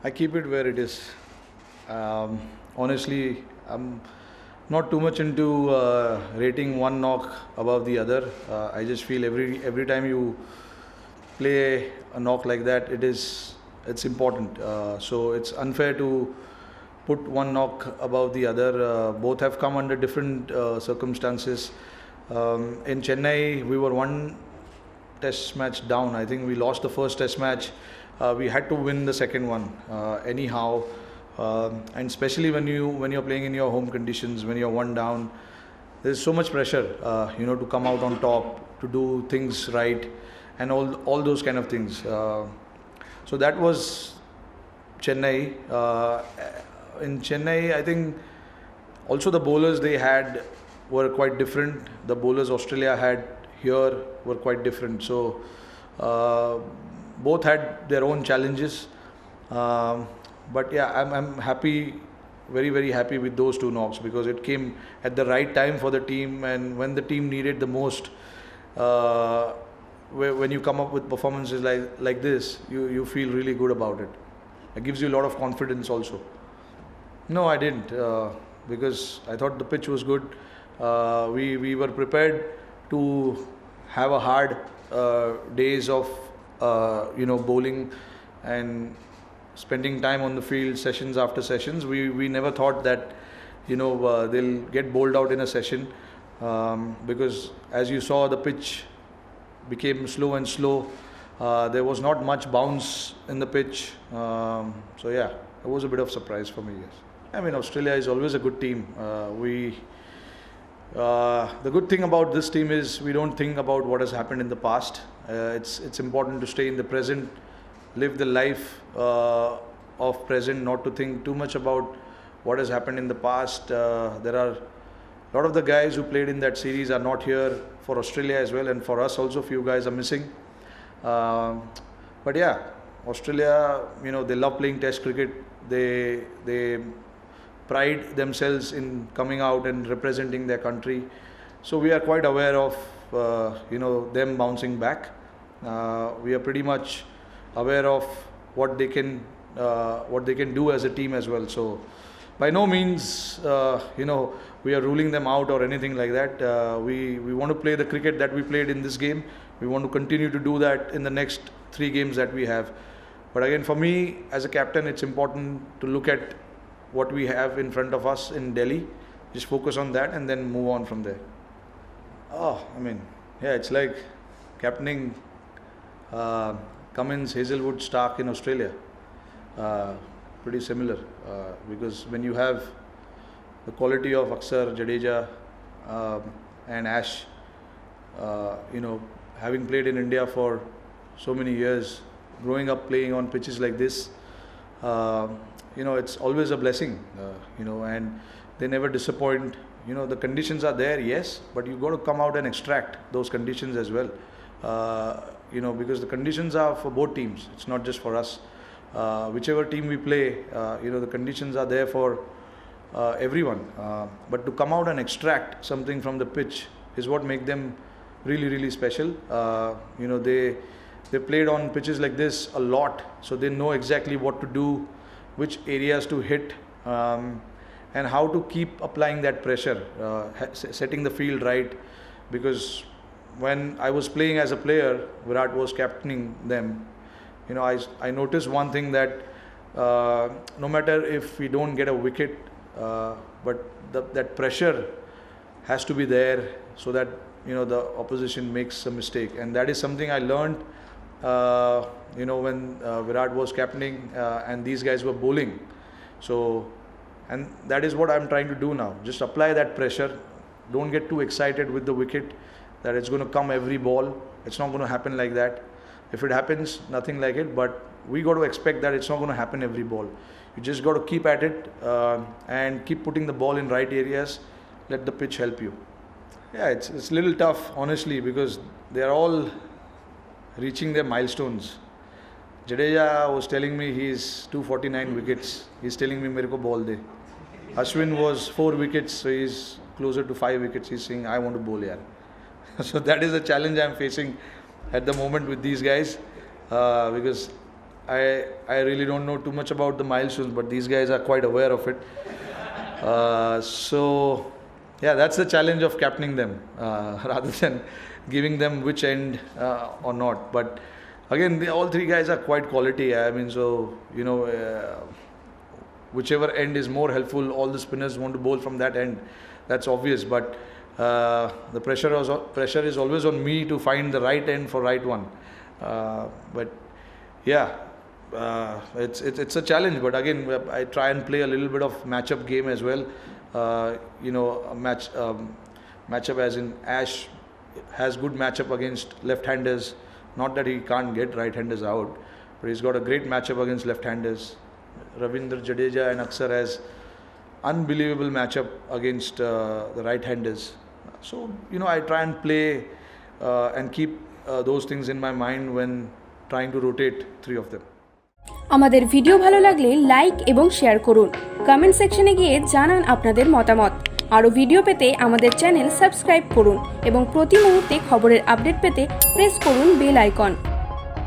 I keep it where it is. Honestly, I'm not too much into rating one knock above the other. I just feel every time you play a knock like that, it's important. So it's unfair to put one knock above the other. Both have come under different circumstances. In Chennai, we were one test match down. I think we lost the first test match. We had to win the second one anyhow, and especially when you're playing in your home conditions, when you're one down, there's so much pressure, to come out on top, to do things right, and all those kind of things. So that was Chennai. In Chennai, I think also the bowlers they had were quite different. The bowlers Australia had here were quite different. So both had their own challenges. But yeah, I'm happy, very, very happy with those two knocks because it came at the right time for the team, and when the team needed the most. When you come up with performances like this, you feel really good about it. It gives you a lot of confidence also. No, I didn't, because I thought the pitch was good. We were prepared to have a hard days of bowling and spending time on the field, sessions after sessions. We never thought that they'll get bowled out in a session, because as you saw, the pitch became slow and slow. There was not much bounce in the pitch. So yeah, it was a bit of surprise for me. Yes, I mean Australia is always a good team. The good thing about this team is we don't think about what has happened in the past. It's important to stay in the present, live the life of present, not to think too much about what has happened in the past. There are a lot of the guys who played in that series are not here for Australia as well, and for us also few guys are missing. But yeah, Australia, they love playing Test cricket. They pride themselves in coming out and representing their country. So we are quite aware of them bouncing back. We are pretty much aware of what they can do as a team as well. So by no means we are ruling them out or anything like that. We want to play the cricket that we played in this game. We want to continue to do that in the next 3 games that we have. But again, for me as a captain, it's important to look at what we have in front of us in Delhi, just focus on that and then move on from there. It's like captaining Cummins, Hazelwood, Stark in Australia. Pretty similar, because when you have the quality of Akshar, Jadeja, and Ash, having played in India for so many years, growing up playing on pitches like this, it's always a blessing, and they never disappoint. The conditions are there, yes, but you got to come out and extract those conditions as well, because the conditions are for both teams. It's not just for us. Whichever team we play, the conditions are there for everyone. But to come out and extract something from the pitch is what makes them really, really special. They played on pitches like this a lot, so they know exactly what to do, which areas to hit, and how to keep applying that pressure, setting the field right. Because when I was playing as a player, Virat was captaining them. I noticed one thing, that no matter if we don't get a wicket, but that pressure has to be there, so that the opposition makes a mistake. And that is something I learned when Virat was captaining and these guys were bowling. So, and that is what I'm trying to do now. Just apply that pressure. Don't get too excited with the wicket that it's going to come every ball. It's not going to happen like that. If it happens, nothing like it, but we got to expect that it's not going to happen every ball. You just got to keep at it and keep putting the ball in right areas. Let the pitch help you. Yeah, it's a little tough, honestly, because they are all reaching their milestones. Jadeja was telling me he's 249 wickets. He's telling me, "Mereko ball de." Ashwin was 4 wickets, so he's closer to 5 wickets. He's saying, "I want to bowl yaar." So that is a challenge I'm facing at the moment with these guys, because I really don't know too much about the milestones, but these guys are quite aware of it. So yeah, that's the challenge of captaining them rather than giving them which end or not. But again, all three guys are quite quality. I mean, so whichever end is more helpful, all the spinners want to bowl from that end. That's obvious. But the pressure is always on me to find the right end for right one. But yeah, it's a challenge. But again, I try and play a little bit of matchup game as well. A matchup as in Ash has good matchup against left-handers. Not that he can't get right-handers out, but he's got a great matchup against left-handers. Ravindra Jadeja and Aksar has unbelievable matchup against the right-handers. So I try and play and keep those things in my mind when trying to rotate three of them. আমাদের video ভালো লাগলে like এবং share করুন। Comment সেকশনে গিয়ে জানান আপনাদের মতামত। আরও ভিডিও পেতে আমাদের চ্যানেল সাবস্ক্রাইব করুন এবং প্রতি মুহূর্তে খবরের আপডেট পেতে প্রেস করুন বেল আইকন।